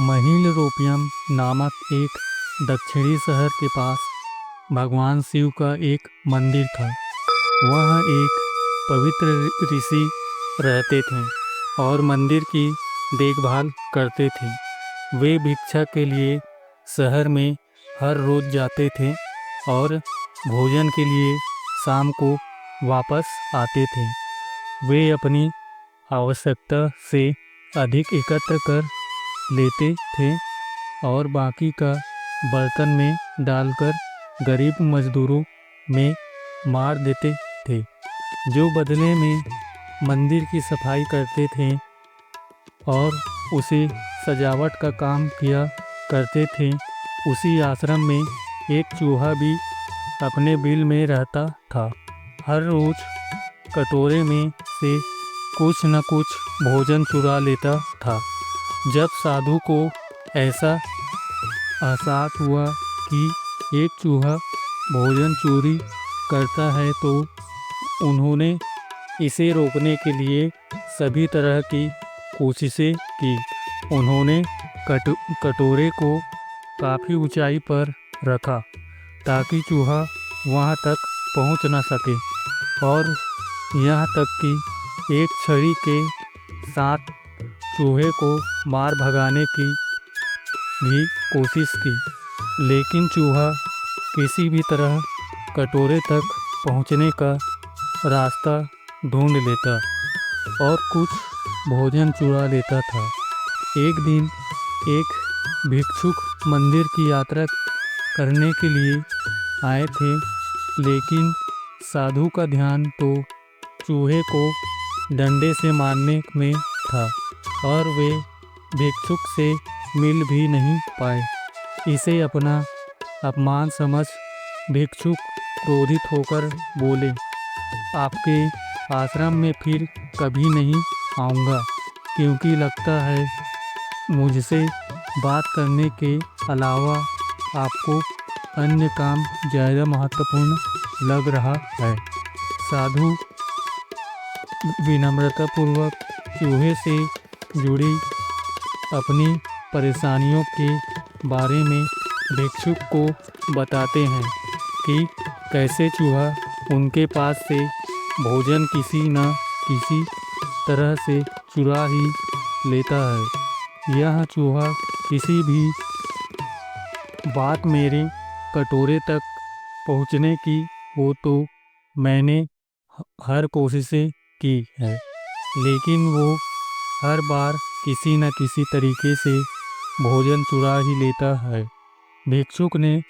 महिलरोपियम नामक एक दक्षिणी शहर के पास भगवान शिव का एक मंदिर था। वहाँ एक पवित्र ऋषि रहते थे और मंदिर की देखभाल करते थे। वे भिक्षा के लिए शहर में हर रोज जाते थे और भोजन के लिए शाम को वापस आते थे। वे अपनी आवश्यकता से अधिक एकत्र कर लेते थे और बाकी का बर्तन में डालकर गरीब मजदूरों में मार देते थे, जो बदले में मंदिर की सफाई करते थे और उसे सजावट का काम किया करते थे। उसी आश्रम में एक चूहा भी अपने बिल में रहता था। हर रोज कटोरे में से कुछ न कुछ भोजन चुरा लेता था। जब साधु को ऐसा एहसास हुआ कि एक चूहा भोजन चोरी करता है तो उन्होंने इसे रोकने के लिए सभी तरह की कोशिशें की। उन्होंने कटोरे को काफ़ी ऊंचाई पर रखा ताकि चूहा वहां तक पहुंच न सके और यहाँ तक कि एक छड़ी के साथ चूहे को मार भगाने की भी कोशिश की, लेकिन चूहा किसी भी तरह कटोरे तक पहुंचने का रास्ता ढूंढ लेता और कुछ भोजन चुरा लेता था। एक दिन एक भिक्षुक मंदिर की यात्रा करने के लिए आए थे, लेकिन साधु का ध्यान तो चूहे को डंडे से मारने में था और वे भिक्षुक से मिल भी नहीं पाए। इसे अपना अपमान समझ भिक्षुक क्रोधित होकर बोले, आपके आश्रम में फिर कभी नहीं आऊँगा, क्योंकि लगता है मुझसे बात करने के अलावा आपको अन्य काम ज़्यादा महत्वपूर्ण लग रहा है। साधु विनम्रतापूर्वक चूहे से जुड़ी अपनी परेशानियों के बारे में भिक्षुक को बताते हैं कि कैसे चूहा उनके पास से भोजन किसी न किसी तरह से चुरा ही लेता है। यह चूहा किसी भी बात मेरे कटोरे तक पहुंचने की हो तो मैंने हर कोशिशें की है, लेकिन वो हर बार किसी न किसी तरीके से भोजन चुरा ही लेता है। भिक्षुक ने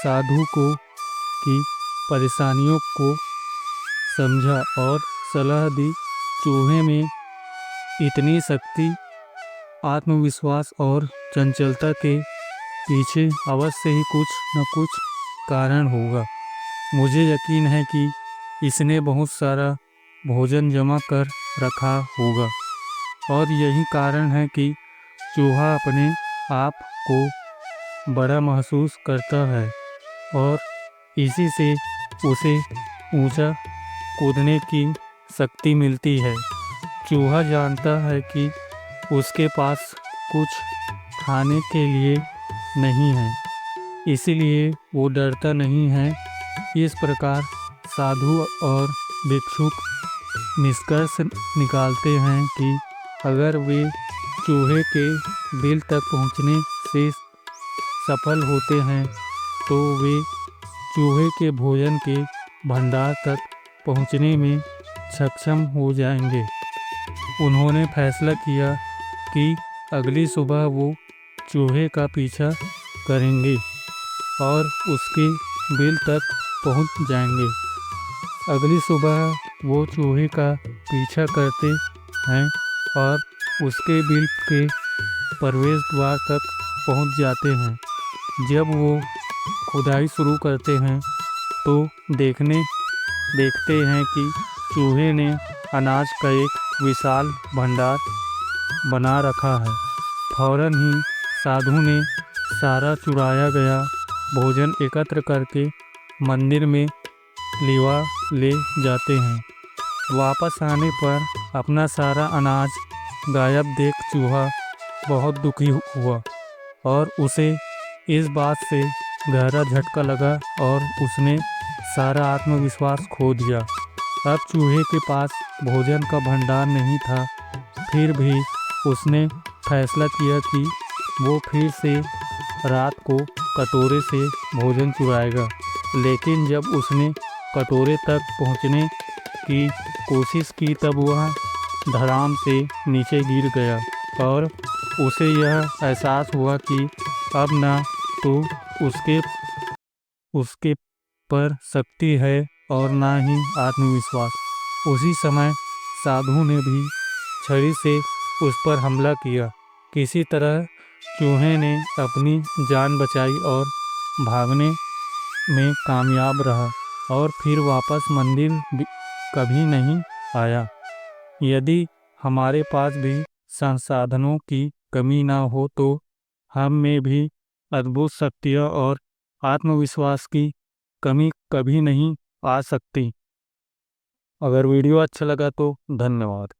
साधु को की परेशानियों को समझा और सलाह दी। चूहे में इतनी शक्ति, आत्मविश्वास और चंचलता के पीछे अवश्य ही कुछ न कुछ कारण होगा। मुझे यकीन है कि इसने बहुत सारा भोजन जमा कर रखा होगा और यही कारण है कि चूहा अपने आप को बड़ा महसूस करता है और इसी से उसे ऊंचा कूदने की शक्ति मिलती है। चूहा जानता है कि उसके पास कुछ खाने के लिए नहीं है, इसलिए वो डरता नहीं है। इस प्रकार साधु और भिक्षुक निष्कर्ष निकालते हैं कि अगर वे चूहे के बिल तक पहुंचने से सफल होते हैं तो वे चूहे के भोजन के भंडार तक पहुंचने में सक्षम हो जाएंगे। उन्होंने फैसला किया कि अगली सुबह वो चूहे का पीछा करेंगे और उसके बिल तक पहुंच जाएंगे। अगली सुबह वो चूहे का पीछा करते हैं और उसके बिल के प्रवेश द्वार तक पहुंच जाते हैं। जब वो खुदाई शुरू करते हैं तो देखते हैं कि चूहे ने अनाज का एक विशाल भंडार बना रखा है। फौरन ही साधु ने सारा चुराया गया भोजन एकत्र करके मंदिर में लिवा ले जाते हैं। वापस आने पर अपना सारा अनाज गायब देख चूहा बहुत दुखी हुआ और उसे इस बात से गहरा झटका लगा और उसने सारा आत्मविश्वास खो दिया। अब चूहे के पास भोजन का भंडार नहीं था, फिर भी उसने फैसला किया कि वो फिर से रात को कटोरे से भोजन चुराएगा। लेकिन जब उसने कटोरे तक पहुंचने की कोशिश की तब वह धड़ाम से नीचे गिर गया और उसे यह एहसास हुआ कि अब ना तो उसके उसके पर शक्ति है और ना ही आत्मविश्वास। उसी समय साधु ने भी छड़ी से उस पर हमला किया। किसी तरह चूहे ने अपनी जान बचाई और भागने में कामयाब रहा और फिर वापस मंदिर कभी नहीं आया। यदि हमारे पास भी संसाधनों की कमी ना हो तो हम में भी अद्भुत शक्तियाँ और आत्मविश्वास की कमी कभी नहीं आ सकती। अगर वीडियो अच्छा लगा तो धन्यवाद।